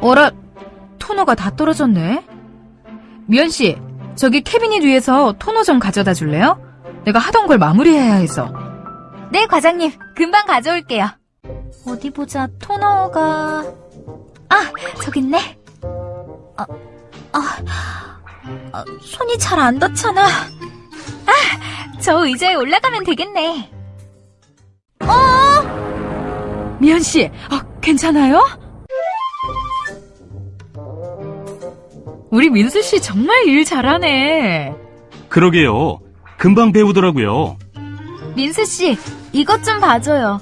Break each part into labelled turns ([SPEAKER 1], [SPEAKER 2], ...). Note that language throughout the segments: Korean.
[SPEAKER 1] 어라, 토너가 다 떨어졌네. 미연씨, 저기 캐비닛 위에서 토너 좀 가져다 줄래요? 내가 하던 걸 마무리해야 해서. 네, 과장님. 금방 가져올게요. 어디 보자, 토너가... 저기 있네. 손이 잘 안 닿잖아. 저 의자에 올라가면 되겠네. 미연씨, 괜찮아요? 우리 민수씨 정말 일 잘하네.
[SPEAKER 2] 그러게요. 금방 배우더라고요.
[SPEAKER 1] 민수씨, 이것 좀 봐줘요.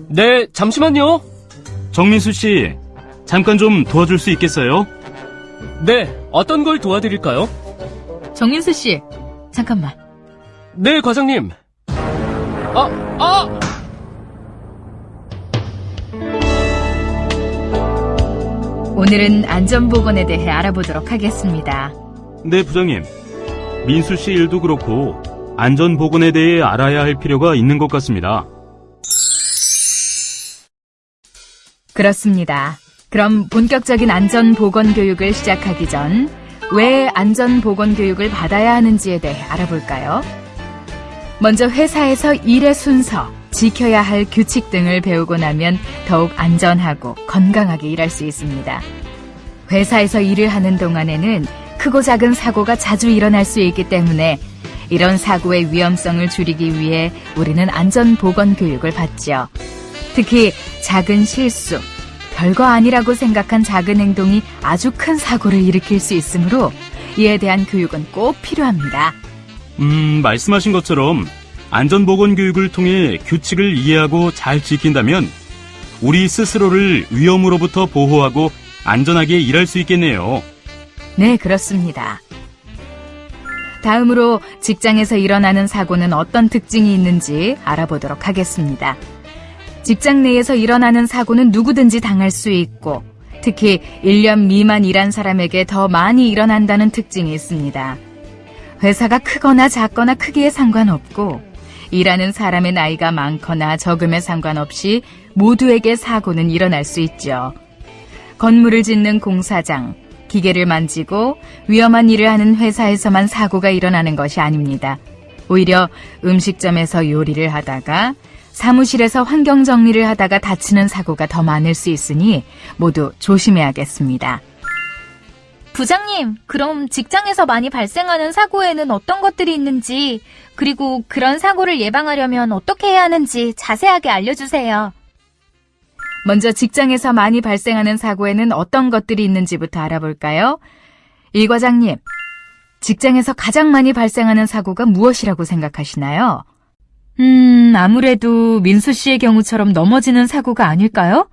[SPEAKER 3] 네, 잠시만요.
[SPEAKER 2] 정민수 씨, 잠깐 좀 도와줄 수 있겠어요?
[SPEAKER 3] 네, 어떤 걸 도와드릴까요?
[SPEAKER 1] 정민수씨, 잠깐만.
[SPEAKER 3] 네, 과장님.
[SPEAKER 1] 오늘은 안전보건에 대해 알아보도록 하겠습니다.
[SPEAKER 2] 네, 부장님. 민수 씨 일도 그렇고 안전보건에 대해 알아야 할 필요가 있는 것 같습니다.
[SPEAKER 1] 그렇습니다. 그럼 본격적인 안전보건교육을 시작하기 전 왜 안전보건교육을 받아야 하는지에 대해 알아볼까요? 먼저 회사에서 일의 순서, 지켜야 할 규칙 등을 배우고 나면 더욱 안전하고 건강하게 일할 수 있습니다. 회사에서 일을 하는 동안에는 크고 작은 사고가 자주 일어날 수 있기 때문에 이런 사고의 위험성을 줄이기 위해 우리는 안전보건교육을 받죠. 특히 작은 실수, 별거 아니라고 생각한 작은 행동이 아주 큰 사고를 일으킬 수 있으므로 이에 대한 교육은 꼭 필요합니다.
[SPEAKER 2] 말씀하신 것처럼 안전보건교육을 통해 규칙을 이해하고 잘 지킨다면 우리 스스로를 위험으로부터 보호하고 안전하게 일할 수 있겠네요.
[SPEAKER 1] 네, 그렇습니다. 다음으로 직장에서 일어나는 사고는 어떤 특징이 있는지 알아보도록 하겠습니다. 직장 내에서 일어나는 사고는 누구든지 당할 수 있고 특히 1년 미만 일한 사람에게 더 많이 일어난다는 특징이 있습니다. 회사가 크거나 작거나 크기에 상관없고 일하는 사람의 나이가 많거나 적음에 상관없이 모두에게 사고는 일어날 수 있죠. 건물을 짓는 공사장, 기계를 만지고 위험한 일을 하는 회사에서만 사고가 일어나는 것이 아닙니다. 오히려 음식점에서 요리를 하다가 사무실에서 환경 정리를 하다가 다치는 사고가 더 많을 수 있으니 모두 조심해야겠습니다. 부장님, 그럼 직장에서 많이 발생하는 사고에는 어떤 것들이 있는지, 그리고 그런 사고를 예방하려면 어떻게 해야 하는지 자세하게 알려주세요. 먼저 직장에서 많이 발생하는 사고에는 어떤 것들이 있는지부터 알아볼까요? 일 과장님, 직장에서 가장 많이 발생하는 사고가 무엇이라고 생각하시나요? 아무래도 민수 씨의 경우처럼 넘어지는 사고가 아닐까요?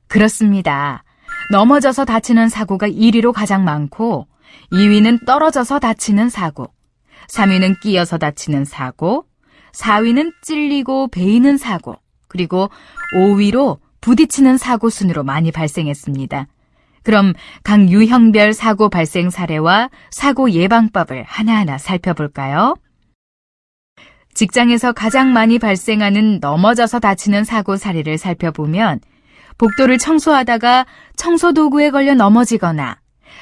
[SPEAKER 1] 그렇습니다. 넘어져서 다치는 사고가 1위로 가장 많고 2위는 떨어져서 다치는 사고, 3위는 끼어서 다치는 사고, 4위는 찔리고 베이는 사고, 그리고 5위로 부딪히는 사고 순으로 많이 발생했습니다. 그럼 각 유형별 사고 발생 사례와 사고 예방법을 하나하나 살펴볼까요? 직장에서 가장 많이 발생하는 넘어져서 다치는 사고 사례를 살펴보면 복도를 청소하다가 청소도구에 걸려 넘어지거나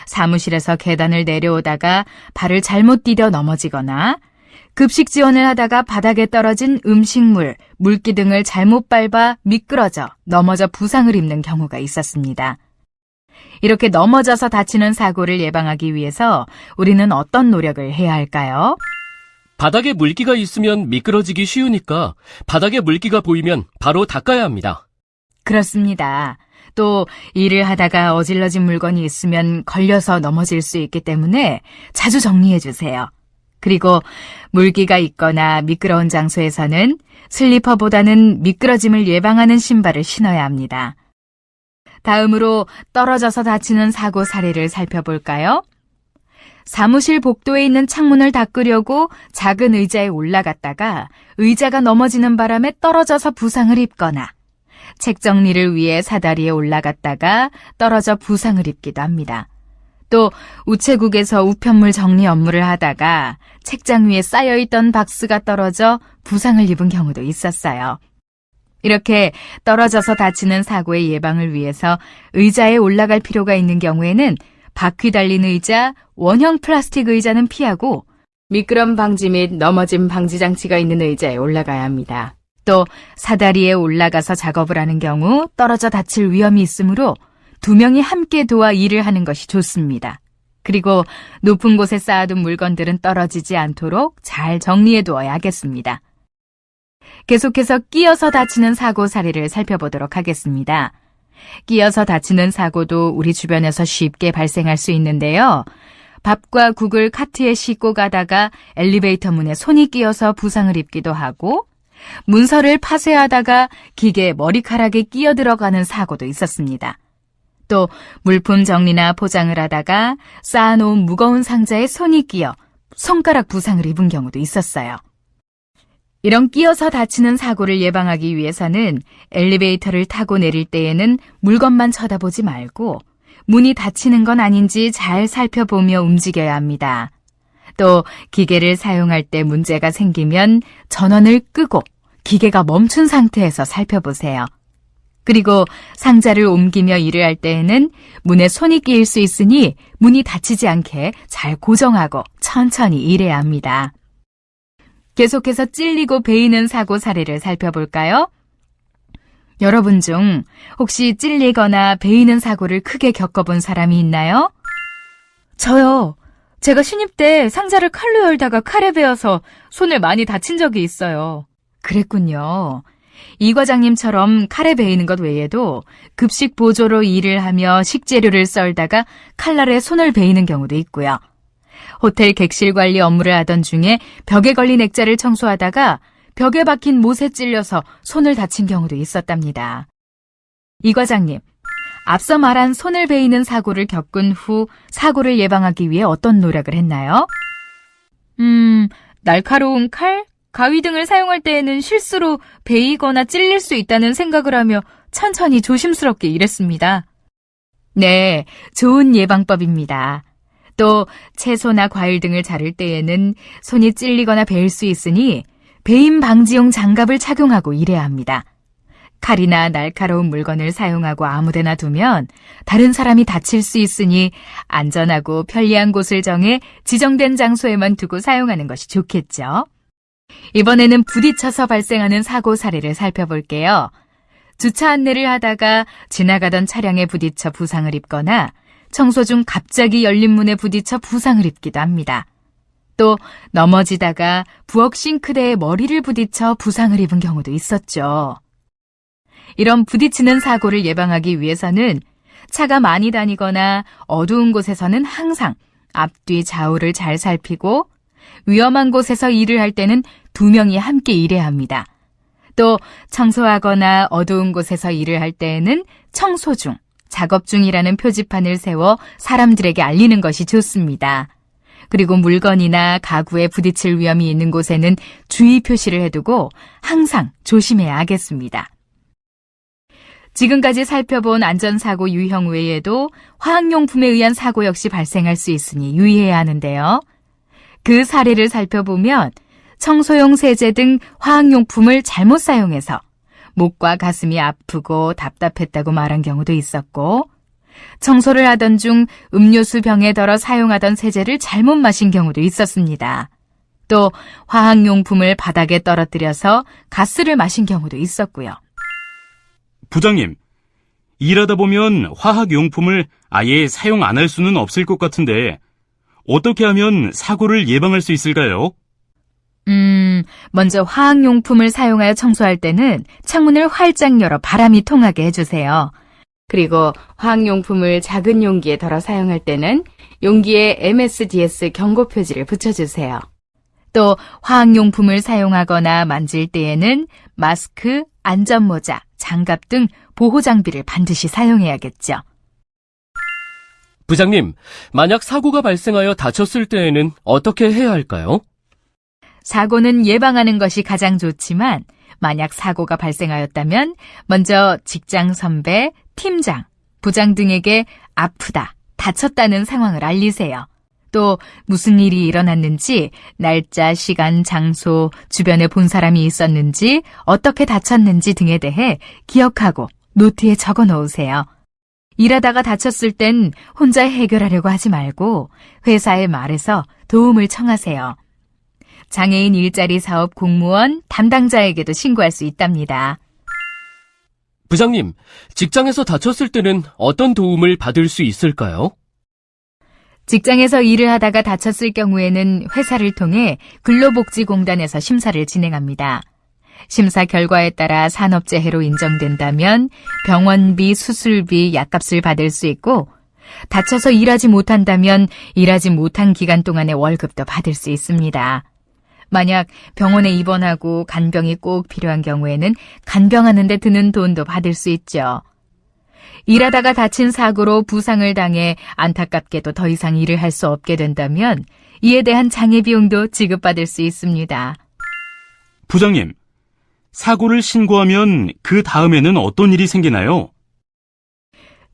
[SPEAKER 1] 사무실에서 계단을 내려오다가 발을 잘못 디뎌 넘어지거나 급식 지원을 하다가 바닥에 떨어진 음식물, 물기 등을 잘못 밟아 미끄러져 넘어져 부상을 입는 경우가 있었습니다. 이렇게 넘어져서 다치는 사고를 예방하기 위해서 우리는 어떤 노력을 해야 할까요?
[SPEAKER 3] 바닥에 물기가 있으면 미끄러지기 쉬우니까 바닥에 물기가 보이면 바로 닦아야 합니다.
[SPEAKER 1] 그렇습니다. 또 일을 하다가 어질러진 물건이 있으면 걸려서 넘어질 수 있기 때문에 자주 정리해 주세요. 그리고 물기가 있거나 미끄러운 장소에서는 슬리퍼보다는 미끄러짐을 예방하는 신발을 신어야 합니다. 다음으로 떨어져서 다치는 사고 사례를 살펴볼까요? 사무실 복도에 있는 창문을 닦으려고 작은 의자에 올라갔다가 의자가 넘어지는 바람에 떨어져서 부상을 입거나 책 정리를 위해 사다리에 올라갔다가 떨어져 부상을 입기도 합니다. 또 우체국에서 우편물 정리 업무를 하다가 책장 위에 쌓여있던 박스가 떨어져 부상을 입은 경우도 있었어요. 이렇게 떨어져서 다치는 사고의 예방을 위해서 의자에 올라갈 필요가 있는 경우에는 바퀴 달린 의자, 원형 플라스틱 의자는 피하고 미끄럼 방지 및 넘어짐 방지 장치가 있는 의자에 올라가야 합니다. 또 사다리에 올라가서 작업을 하는 경우 떨어져 다칠 위험이 있으므로 2명이 함께 도와 일을 하는 것이 좋습니다. 그리고 높은 곳에 쌓아둔 물건들은 떨어지지 않도록 잘 정리해 두어야 하겠습니다. 계속해서 끼어서 다치는 사고 사례를 살펴보도록 하겠습니다. 끼어서 다치는 사고도 우리 주변에서 쉽게 발생할 수 있는데요. 밥과 국을 카트에 싣고 가다가 엘리베이터 문에 손이 끼어서 부상을 입기도 하고, 문서를 파쇄하다가 기계에 머리카락이 끼어 들어가는 사고도 있었습니다. 또 물품 정리나 포장을 하다가 쌓아놓은 무거운 상자에 손이 끼어 손가락 부상을 입은 경우도 있었어요. 이런 끼어서 다치는 사고를 예방하기 위해서는 엘리베이터를 타고 내릴 때에는 물건만 쳐다보지 말고 문이 닫히는 건 아닌지 잘 살펴보며 움직여야 합니다. 또 기계를 사용할 때 문제가 생기면 전원을 끄고 기계가 멈춘 상태에서 살펴보세요. 그리고 상자를 옮기며 일을 할 때에는 문에 손이 끼일 수 있으니 문이 닫히지 않게 잘 고정하고 천천히 일해야 합니다. 계속해서 찔리고 베이는 사고 사례를 살펴볼까요? 여러분 중 혹시 찔리거나 베이는 사고를 크게 겪어본 사람이 있나요? 저요. 제가 신입 때 상자를 칼로 열다가 칼에 베어서 손을 많이 다친 적이 있어요. 그랬군요. 이 과장님처럼 칼에 베이는 것 외에도 급식 보조로 일을 하며 식재료를 썰다가 칼날에 손을 베이는 경우도 있고요. 호텔 객실 관리 업무를 하던 중에 벽에 걸린 액자를 청소하다가 벽에 박힌 못에 찔려서 손을 다친 경우도 있었답니다. 이 과장님, 앞서 말한 손을 베이는 사고를 겪은 후 사고를 예방하기 위해 어떤 노력을 했나요? 날카로운 칼, 가위 등을 사용할 때에는 실수로 베이거나 찔릴 수 있다는 생각을 하며 천천히 조심스럽게 일했습니다. 네, 좋은 예방법입니다. 또 채소나 과일 등을 자를 때에는 손이 찔리거나 베일 수 있으니 베임 방지용 장갑을 착용하고 일해야 합니다. 칼이나 날카로운 물건을 사용하고 아무데나 두면 다른 사람이 다칠 수 있으니 안전하고 편리한 곳을 정해 지정된 장소에만 두고 사용하는 것이 좋겠죠. 이번에는 부딪혀서 발생하는 사고 사례를 살펴볼게요. 주차 안내를 하다가 지나가던 차량에 부딪혀 부상을 입거나 청소 중 갑자기 열린 문에 부딪혀 부상을 입기도 합니다. 또 넘어지다가 부엌 싱크대에 머리를 부딪혀 부상을 입은 경우도 있었죠. 이런 부딪히는 사고를 예방하기 위해서는 차가 많이 다니거나 어두운 곳에서는 항상 앞뒤 좌우를 잘 살피고 위험한 곳에서 일을 할 때는 2명이 함께 일해야 합니다. 또 청소하거나 어두운 곳에서 일을 할 때에는 청소 중, 작업 중이라는 표지판을 세워 사람들에게 알리는 것이 좋습니다. 그리고 물건이나 가구에 부딪힐 위험이 있는 곳에는 주의 표시를 해두고 항상 조심해야 하겠습니다. 지금까지 살펴본 안전사고 유형 외에도 화학용품에 의한 사고 역시 발생할 수 있으니 유의해야 하는데요. 그 사례를 살펴보면 청소용 세제 등 화학용품을 잘못 사용해서 목과 가슴이 아프고 답답했다고 말한 경우도 있었고, 청소를 하던 중 음료수 병에 덜어 사용하던 세제를 잘못 마신 경우도 있었습니다. 또 화학용품을 바닥에 떨어뜨려서 가스를 마신 경우도 있었고요.
[SPEAKER 2] 부장님, 일하다 보면 화학용품을 아예 사용 안 할 수는 없을 것 같은데 어떻게 하면 사고를 예방할 수 있을까요?
[SPEAKER 1] 먼저 화학용품을 사용하여 청소할 때는 창문을 활짝 열어 바람이 통하게 해주세요. 그리고 화학용품을 작은 용기에 덜어 사용할 때는 용기에 MSDS 경고 표지를 붙여주세요. 또 화학용품을 사용하거나 만질 때에는 마스크, 안전모자, 장갑 등 보호장비를 반드시 사용해야겠죠.
[SPEAKER 3] 부장님, 만약 사고가 발생하여 다쳤을 때에는 어떻게 해야 할까요?
[SPEAKER 1] 사고는 예방하는 것이 가장 좋지만 만약 사고가 발생하였다면 먼저 직장 선배, 팀장, 부장 등에게 아프다, 다쳤다는 상황을 알리세요. 또 무슨 일이 일어났는지, 날짜, 시간, 장소, 주변에 본 사람이 있었는지, 어떻게 다쳤는지 등에 대해 기억하고 노트에 적어 놓으세요. 일하다가 다쳤을 땐 혼자 해결하려고 하지 말고 회사에 말해서 도움을 청하세요. 장애인 일자리 사업 공무원 담당자에게도 신고할 수 있답니다.
[SPEAKER 3] 부장님, 직장에서 다쳤을 때는 어떤 도움을 받을 수 있을까요?
[SPEAKER 1] 직장에서 일을 하다가 다쳤을 경우에는 회사를 통해 근로복지공단에서 심사를 진행합니다. 심사 결과에 따라 산업재해로 인정된다면 병원비, 수술비, 약값을 받을 수 있고, 다쳐서 일하지 못한다면 일하지 못한 기간 동안의 월급도 받을 수 있습니다. 만약 병원에 입원하고 간병이 꼭 필요한 경우에는 간병하는 데 드는 돈도 받을 수 있죠. 일하다가 다친 사고로 부상을 당해 안타깝게도 더 이상 일을 할 수 없게 된다면 이에 대한 장애 비용도 지급받을 수 있습니다.
[SPEAKER 2] 부장님, 사고를 신고하면 그 다음에는 어떤 일이 생기나요?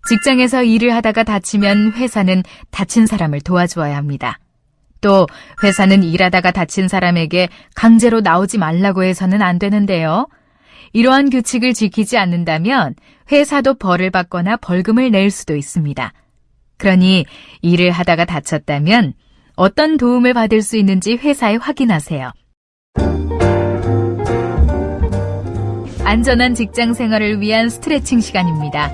[SPEAKER 1] 직장에서 일을 하다가 다치면 회사는 다친 사람을 도와주어야 합니다. 또 회사는 일하다가 다친 사람에게 강제로 나오지 말라고 해서는 안 되는데요. 이러한 규칙을 지키지 않는다면 회사도 벌을 받거나 벌금을 낼 수도 있습니다. 그러니 일을 하다가 다쳤다면 어떤 도움을 받을 수 있는지 회사에 확인하세요. 안전한 직장 생활을 위한 스트레칭 시간입니다.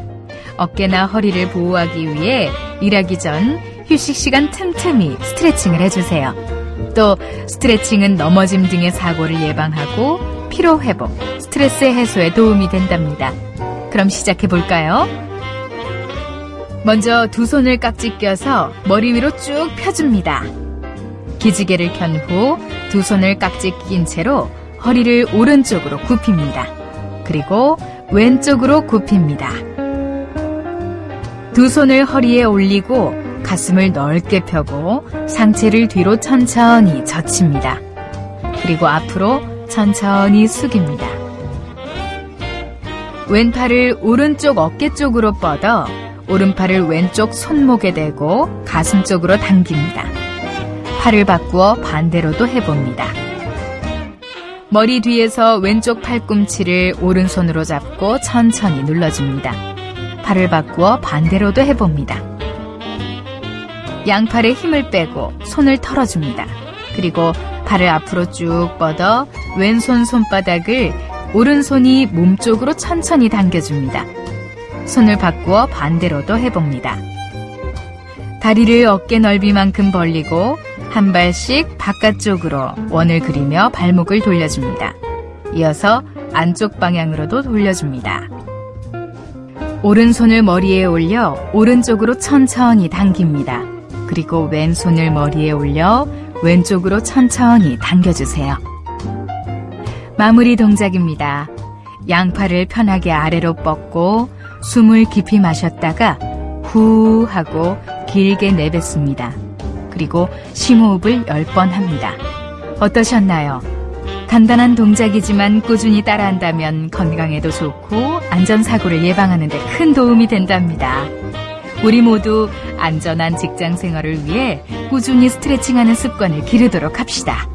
[SPEAKER 1] 어깨나 허리를 보호하기 위해 일하기 전 휴식 시간 틈틈이 스트레칭을 해주세요. 또 스트레칭은 넘어짐 등의 사고를 예방하고 피로 회복, 스트레스 해소에 도움이 된답니다. 그럼 시작해 볼까요? 먼저 두 손을 깍지 껴서 머리 위로 쭉 펴줍니다. 기지개를 켠 후 두 손을 깍지 낀 채로 허리를 오른쪽으로 굽힙니다. 그리고 왼쪽으로 굽힙니다. 두 손을 허리에 올리고 가슴을 넓게 펴고 상체를 뒤로 천천히 젖힙니다. 그리고 앞으로 천천히 숙입니다. 왼팔을 오른쪽 어깨 쪽으로 뻗어 오른팔을 왼쪽 손목에 대고 가슴 쪽으로 당깁니다. 팔을 바꾸어 반대로도 해봅니다. 머리 뒤에서 왼쪽 팔꿈치를 오른손으로 잡고 천천히 눌러줍니다. 팔을 바꾸어 반대로도 해봅니다. 양팔에 힘을 빼고 손을 털어줍니다. 그리고 팔을 앞으로 쭉 뻗어 왼손 손바닥을 오른손이 몸쪽으로 천천히 당겨줍니다. 손을 바꾸어 반대로도 해봅니다. 다리를 어깨 넓이만큼 벌리고 한 발씩 바깥쪽으로 원을 그리며 발목을 돌려줍니다. 이어서 안쪽 방향으로도 돌려줍니다. 오른손을 머리에 올려 오른쪽으로 천천히 당깁니다. 그리고 왼손을 머리에 올려 왼쪽으로 천천히 당겨주세요. 마무리 동작입니다. 양팔을 편하게 아래로 뻗고 숨을 깊이 마셨다가 후 하고 길게 내뱉습니다. 그리고 심호흡을 10번 합니다. 어떠셨나요? 간단한 동작이지만 꾸준히 따라한다면 건강에도 좋고 안전사고를 예방하는 데 큰 도움이 된답니다. 우리 모두 안전한 직장 생활을 위해 꾸준히 스트레칭하는 습관을 기르도록 합시다.